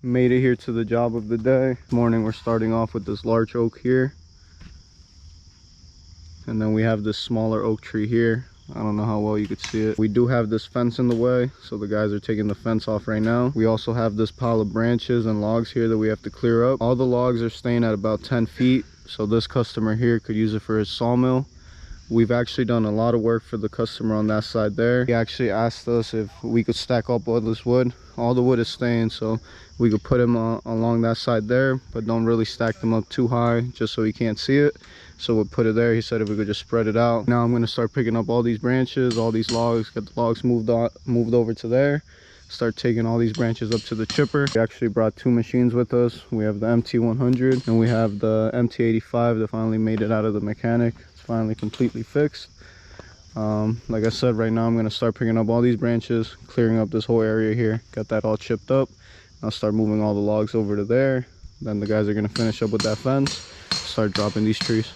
Made it here to the job of the day. This morning we're starting off with this large oak here, and then we have this smaller oak tree here. I don't know how well you could see it. We do have this fence in the way, so the guys are taking the fence off right now. We also have this pile of branches and logs here that we have to clear up. All the logs are staying at about 10 feet, so this customer here could use it for his sawmill. We've actually done a lot of work for the customer on that side there. He actually asked us if we could stack up all this wood. All the wood is staying, so we could put him along that side there, but don't really stack them up too high just so he can't see it. So we'll put it there. He said if we could just spread it out. Now I'm going to start picking up all these branches, all these logs, get the logs moved over to there. Start taking all these branches up to the chipper. We actually brought two machines with us. We have the MT100 and we have the MT85 that finally made it out of the mechanic. It's finally completely fixed. Like I said, right now I'm going to start picking up all these branches, clearing up this whole area here, got that all chipped up. I'll start moving all the logs over to there. Then the guys are going to finish up with that fence, start dropping these trees.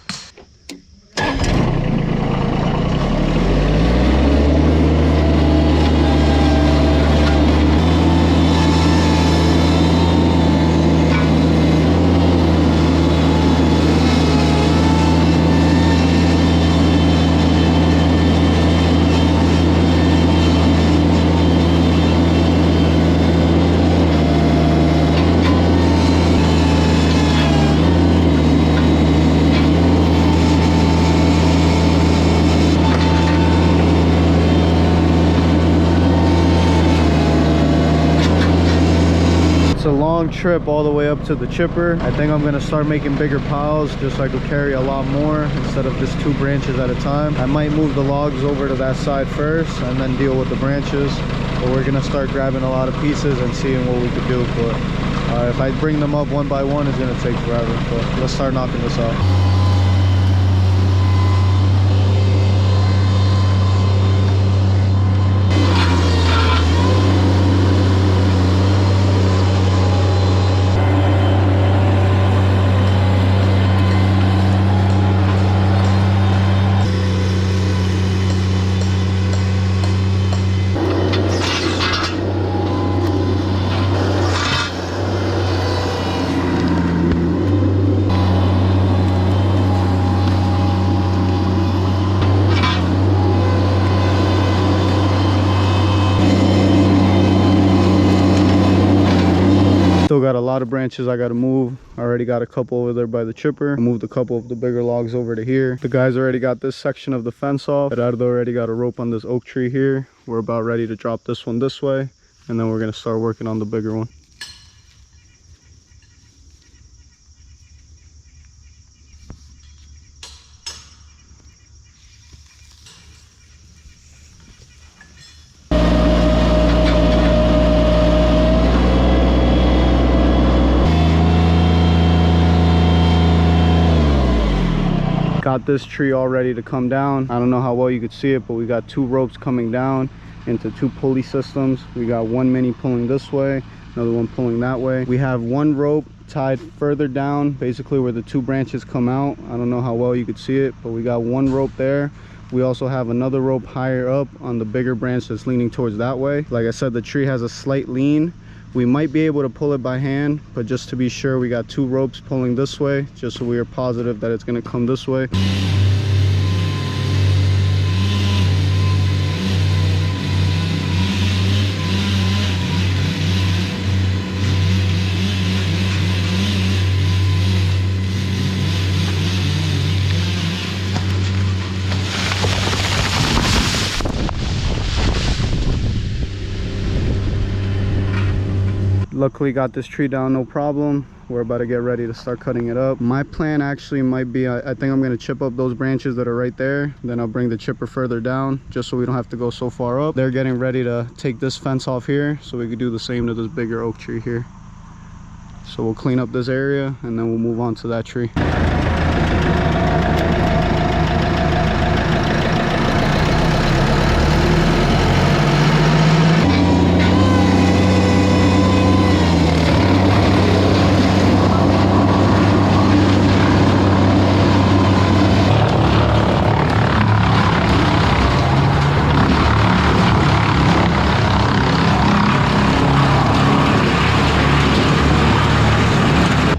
It's a long trip all the way up to the chipper. I think I'm going to start making bigger piles just so I could carry a lot more instead of just 2 branches at a time. I might move the logs over to that side first and then deal with the branches, but we're going to start grabbing a lot of pieces and seeing what we could do. But if I bring them up one by one, it's going to take forever. But let's start knocking this out. Still got a lot of branches I got to move. I already got a couple over there by the chipper. I moved a couple of the bigger logs over to here. The guys already got this section of the fence off. Gerardo already got a rope on this oak tree here. We're about ready to drop this one this way, and then we're going to start working on the bigger one. Got this tree all ready to come down. I don't know how well you could see it, but we got 2 ropes coming down into 2 pulley systems. We got one mini pulling this way, another one pulling that way. We have one rope tied further down, basically where the 2 branches come out. I don't know how well you could see it, but we got one rope there. We also have another rope higher up on the bigger branch that's leaning towards that way. Like I said, the tree has a slight lean. We might be able to pull it by hand, but just to be sure, we got 2 ropes pulling this way, just so we are positive that it's going to come this way. Luckily got this tree down no problem. We're about to get ready to start cutting it up. My plan actually might be, I think I'm going to chip up those branches that are right there, then I'll bring the chipper further down just so we don't have to go so far up. They're getting ready to take this fence off here so we could do the same to this bigger oak tree here. So we'll clean up this area and then we'll move on to that tree.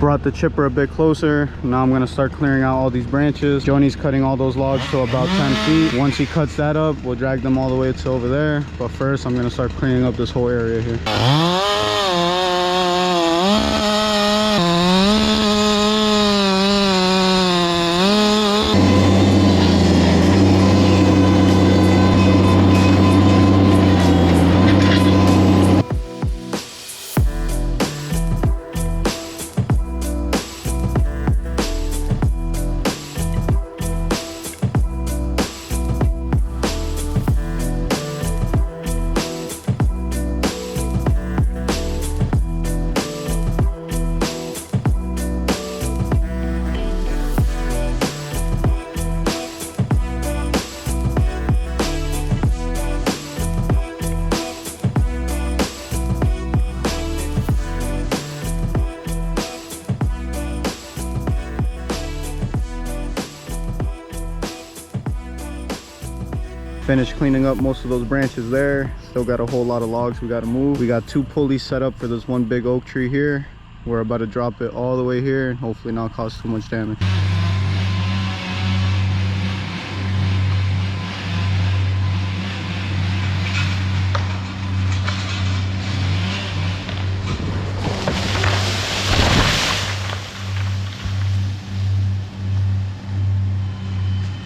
brought the chipper a bit closer. Now I'm gonna start clearing out all these branches. Joni's cutting all those logs to about 10 feet. Once he cuts that up, we'll drag them all the way to over there. But first, I'm gonna start cleaning up this whole area here. Finished cleaning up most of those branches there. Still got a whole lot of logs we got to move. We got 2 pulleys set up for this one big oak tree here. We're about to drop it all the way here and hopefully not cause too much damage.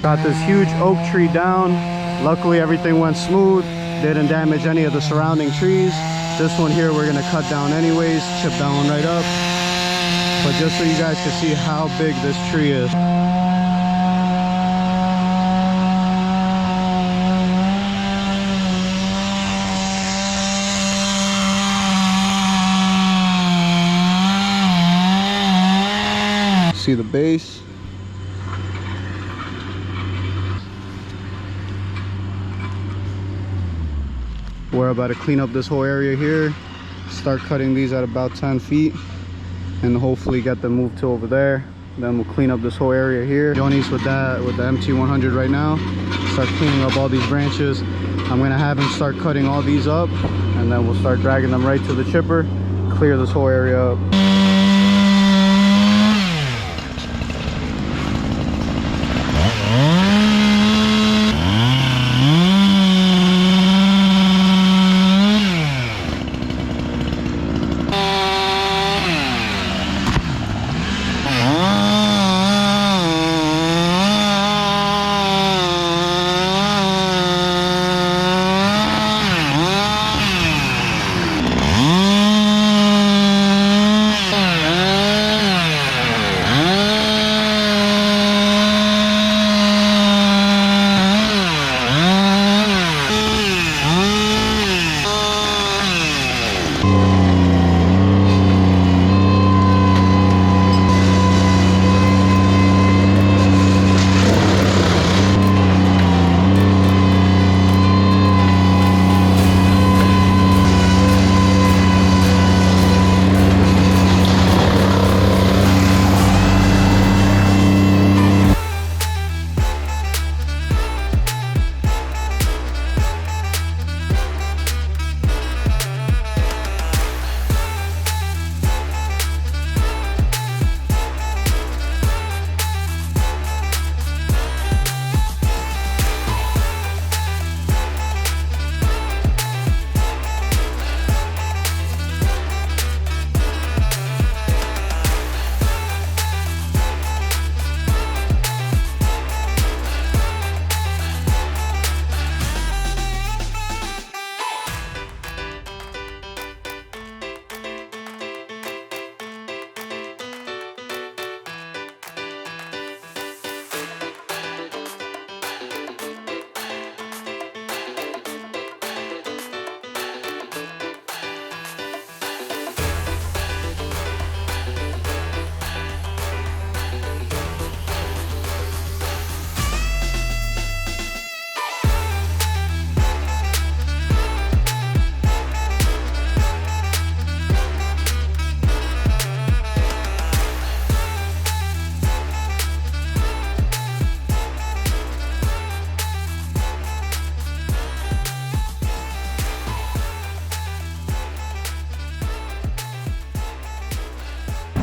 Got this huge oak tree down. Luckily everything went smooth, didn't damage any of the surrounding trees. This one here we're gonna cut down anyways, chip that one right up. But just so you guys can see how big this tree is. See the base? We're about to clean up this whole area here, start cutting these at about 10 feet and hopefully get them moved to over there. Then we'll clean up this whole area here. Joni's with the MT100 right now, start cleaning up all these branches. I'm gonna have him start cutting all these up and then we'll start dragging them right to the chipper, clear this whole area up.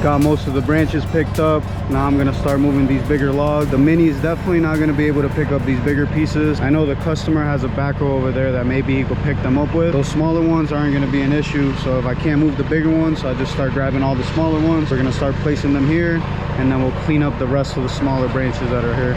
Got most of the branches picked up. Now I'm gonna start moving these bigger logs. The mini is definitely not gonna be able to pick up these bigger pieces. I know the customer has a backhoe over there that maybe he could pick them up with. Those smaller ones aren't gonna be an issue. So if I can't move the bigger ones, I just start grabbing all the smaller ones. We're gonna start placing them here, and then we'll clean up the rest of the smaller branches that are here.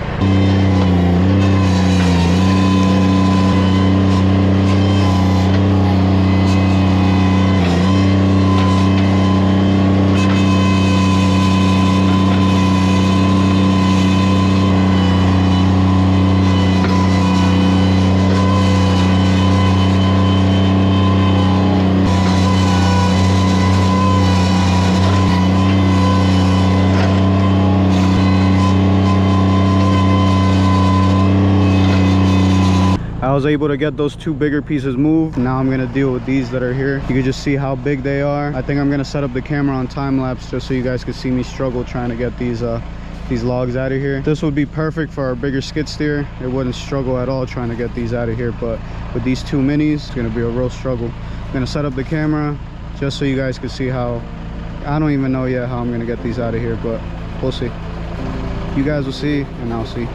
I was able to get those two bigger pieces moved. Now I'm gonna deal with these that are here. You can just see how big they are. I think I'm gonna set up the camera on time lapse just so you guys can see me struggle trying to get these logs out of here. This would be perfect for our bigger skid steer. It wouldn't struggle at all trying to get these out of here, but with these two minis, it's gonna be a real struggle. I'm gonna set up the camera just so you guys can see how, I don't even know yet how I'm gonna get these out of here, but we'll see. You guys will see, and I'll see.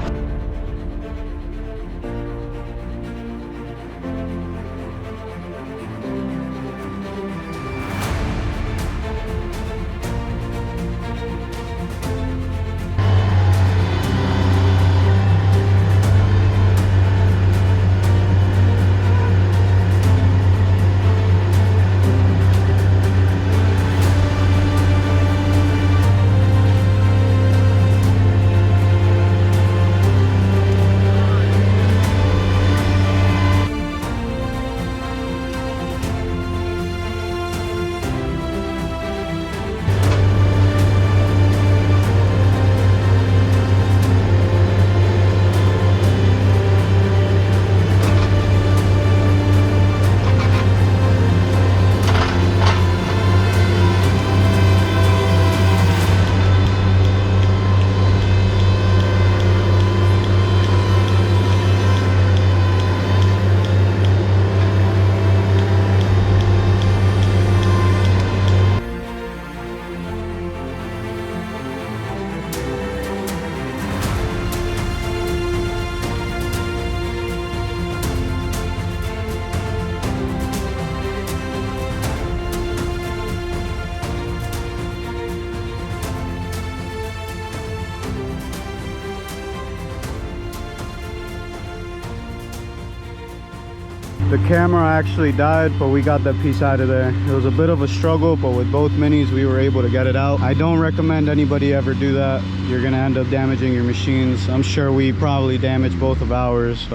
The camera actually died, but we got that piece out of there. It was a bit of a struggle, but with both minis we were able to get it out. I don't recommend anybody ever do that. You're gonna end up damaging your machines. I'm sure we probably damaged both of ours,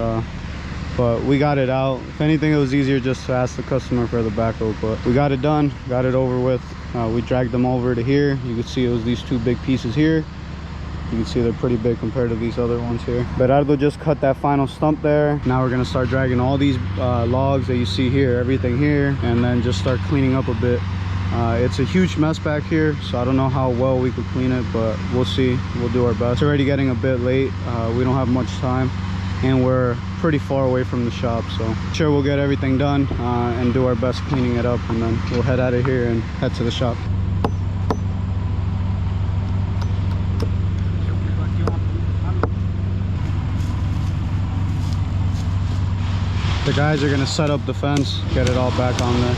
but we got it out. If anything, it was easier just to ask the customer for the backhoe, but we got it done, got it over with. We dragged them over to here. You can see it was these two big pieces here. You can see they're pretty big compared to these other ones here. Berardo just cut that final stump there. Now we're gonna start dragging all these logs that you see here, everything here, and then just start cleaning up a bit. It's a huge mess back here, so I don't know how well we could clean it, but we'll see. We'll do our best. It's already getting a bit late. We don't have much time, and we're pretty far away from the shop, so sure we'll get everything done and do our best cleaning it up, and then we'll head out of here and head to the shop. The guys are gonna set up the fence, get it all back on there.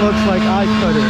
Looks like I cut it.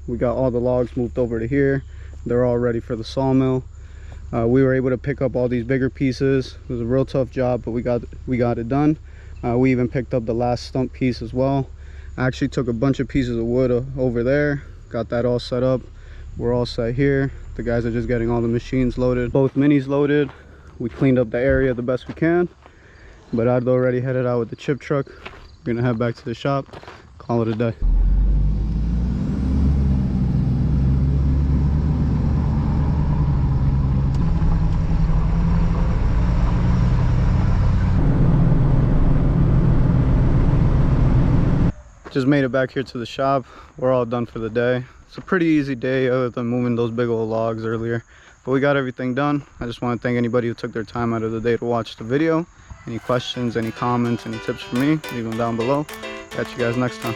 We got all the logs moved over to here. They're all ready for the sawmill. We were able to pick up all these bigger pieces. It was a real tough job, but we got it done. We even picked up the last stump piece as well. I actually took a bunch of pieces of wood over there, got that all set up. We're all set here. The guys are just getting all the machines loaded, both minis loaded. We cleaned up the area the best we can, but I'd already headed out with the chip truck. We're gonna head back to the shop, call it a day. Just made it back here to the shop. We're all done for the day. It's a pretty easy day other than moving those big old logs earlier, but we got everything done. I just want to thank anybody who took their time out of the day to watch the video. Any questions, any comments, any tips for me, leave them down below. Catch you guys next time.